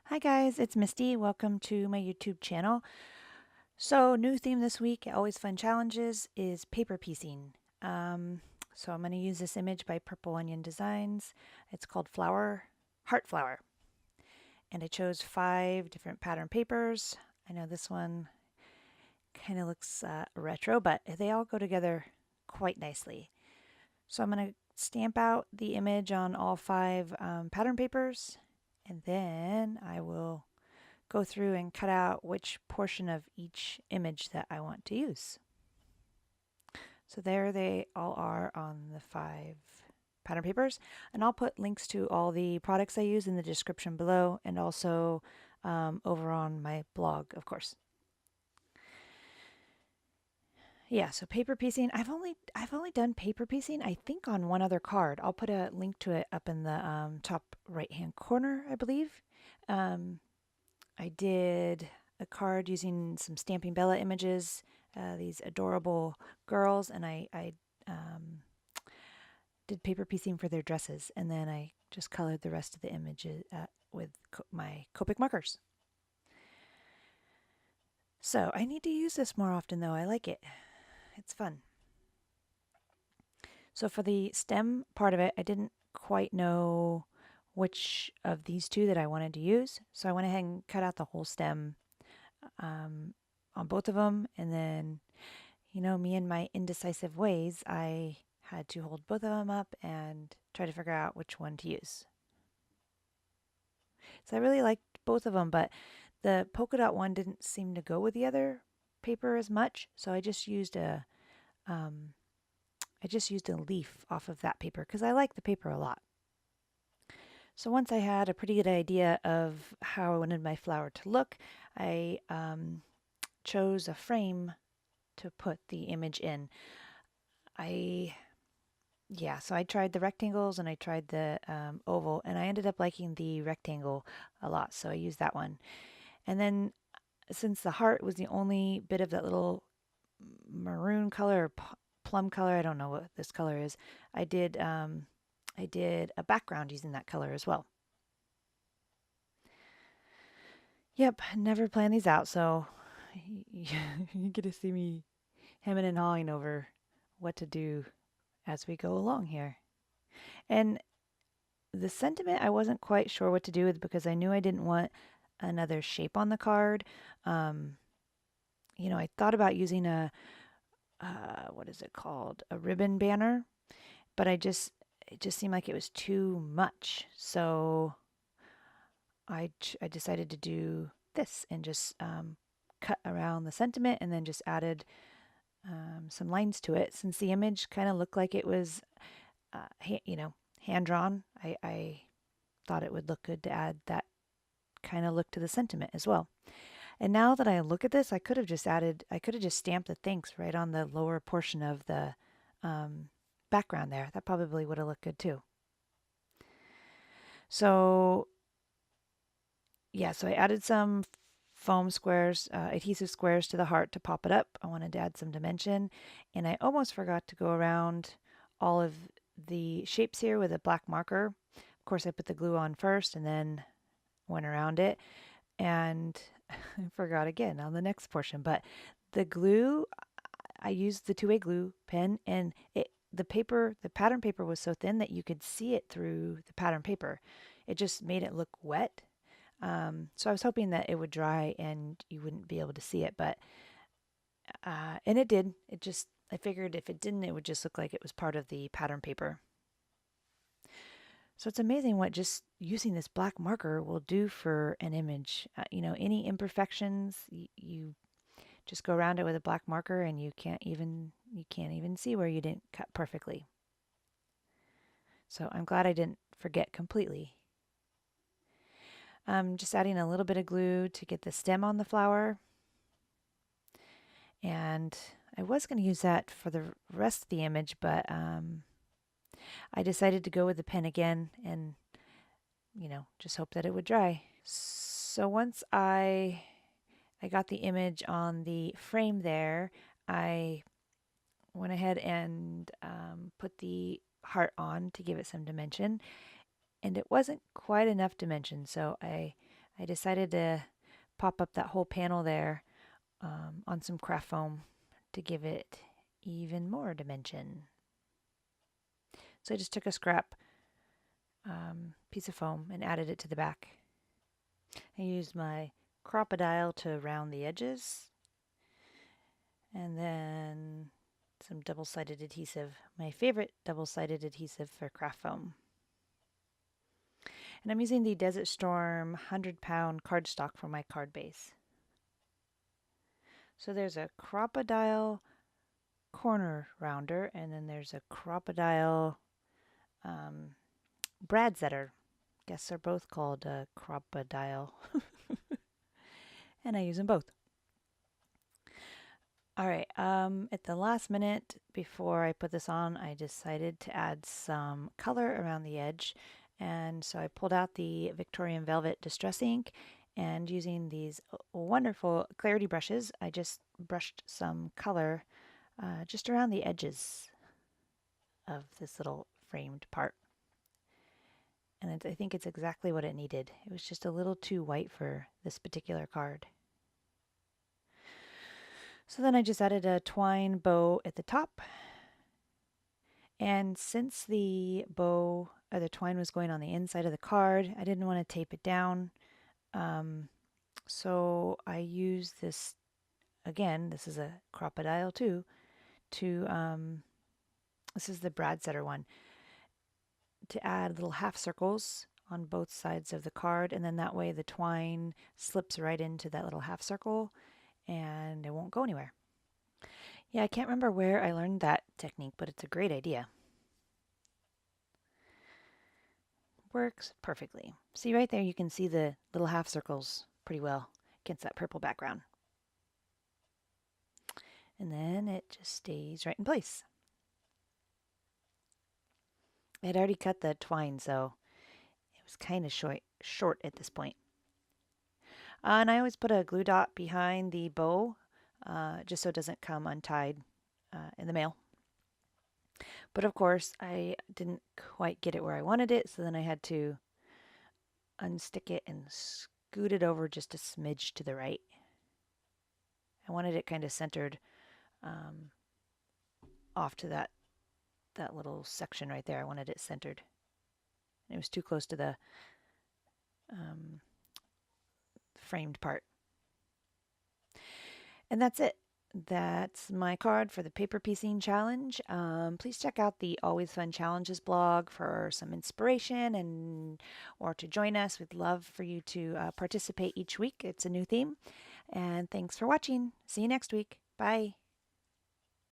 Hi guys, it's Misty. Welcome to my YouTube channel. So, new theme this week, always fun challenges, is paper piecing. So I'm going to use this image by Purple Onion Designs. It's called Heart Flower. And I chose 5 different pattern papers. I know this one kind of looks retro, but they all go together quite nicely. So I'm going to stamp out the image on all 5 pattern papers, and then I will go through and cut out which portion of each image that I want to use. So there they all are on the 5 pattern papers, and I'll put links to all the products I use in the description below, and also over on my blog, of course. Yeah, so paper piecing. I've only done paper piecing, I think, on one other card. I'll put a link to it up in the top right hand corner, I believe. I did a card using some Stamping Bella images, these adorable girls, and I did paper piecing for their dresses, and then I just colored the rest of the images with my Copic markers. So I need to use this more often, though. I like it. It's fun. So for the stem part of it, I didn't quite know which of these two that I wanted to use, so I went ahead and cut out the whole stem on both of them, and then, you know, me and my indecisive ways, I had to hold both of them up and try to figure out which one to use. So I really liked both of them, but the polka dot one didn't seem to go with the other paper as much, so I just used a leaf off of that paper because I like the paper a lot. So once I had a pretty good idea of how I wanted my flower to look, I chose a frame to put the image in. So I tried the rectangles and I tried the oval, and I ended up liking the rectangle a lot, so I used that one. And then since the heart was the only bit of that little maroon color or plum color, I don't know what this color is, I did a background using that color as well. Yep, never planned these out, so you get to see me hemming and hawing over what to do as we go along here. And the sentiment I wasn't quite sure what to do with because I knew I didn't want another shape on the card. You know, I thought about using a what is it called? A ribbon banner, but it just seemed like it was too much. So I decided to do this and just cut around the sentiment and then just added some lines to it. Since the image kind of looked like it was, hand drawn, I thought it would look good to add that kind of look to the sentiment as well. And now that I look at this, I could have just stamped the thanks right on the lower portion of the background there. That probably would have looked good too. So yeah, so I added some foam squares, adhesive squares to the heart to pop it up. I wanted to add some dimension, and I almost forgot to go around all of the shapes here with a black marker. Of course, I put the glue on first and then went around it, and I forgot again on the next portion. But the glue, I used the two-way glue pen, and the pattern paper was so thin that you could see it through the pattern paper. It just made it look wet. So I was hoping that it would dry and you wouldn't be able to see it, but and it did. I figured if it didn't, it would just look like it was part of the pattern paper. So it's amazing what just using this black marker will do for an image. You know, any imperfections, you just go around it with a black marker and you can't even see where you didn't cut perfectly. So I'm glad I didn't forget completely. Just adding a little bit of glue to get the stem on the flower. And I was going to use that for the rest of the image, but I decided to go with the pen again and, you know, just hope that it would dry. So once I got the image on the frame there, I went ahead and put the heart on to give it some dimension. And it wasn't quite enough dimension, so I I decided to pop up that whole panel there on some craft foam to give it even more dimension. So I just took a scrap piece of foam and added it to the back. I used my crocodile to round the edges, and then some double-sided adhesive, my favorite double-sided adhesive for craft foam. And I'm using the Desert Storm 100-pound cardstock for my card base. So there's a crocodile corner rounder, and then there's a crocodile brad setter. Guess they're both called crocodile. And I use them both. All right, at the last minute before I put this on, I decided to add some color around the edge. And so I pulled out the Victorian Velvet Distress ink, and using these wonderful clarity brushes, I just brushed some color just around the edges of this little framed part. And I think it's exactly what it needed. It was just a little too white for this particular card. So then I just added a twine bow at the top. And since the bow or the twine was going on the inside of the card, I didn't want to tape it down. So I used this, again, this is a crocodile too, this is the brad setter one, to add little half circles on both sides of the card, and then that way the twine slips right into that little half circle and it won't go anywhere. Yeah, I can't remember where I learned that technique, but it's a great idea. Works perfectly. See right there, you can see the little half circles pretty well against that purple background. And then it just stays right in place. I had already cut the twine, so it was kind of short at this point. And I always put a glue dot behind the bow, just so it doesn't come untied in the mail. But of course, I didn't quite get it where I wanted it, so then I had to unstick it and scoot it over just a smidge to the right. I wanted it kind of centered off to that little section right there. I wanted it centered. And it was too close to the framed part. And that's it. That's my card for the paper piecing challenge. Please check out the Always Fun Challenges blog for some inspiration or to join us. We'd love for you to participate each week. It's a new theme. And thanks for watching. See you next week. Bye.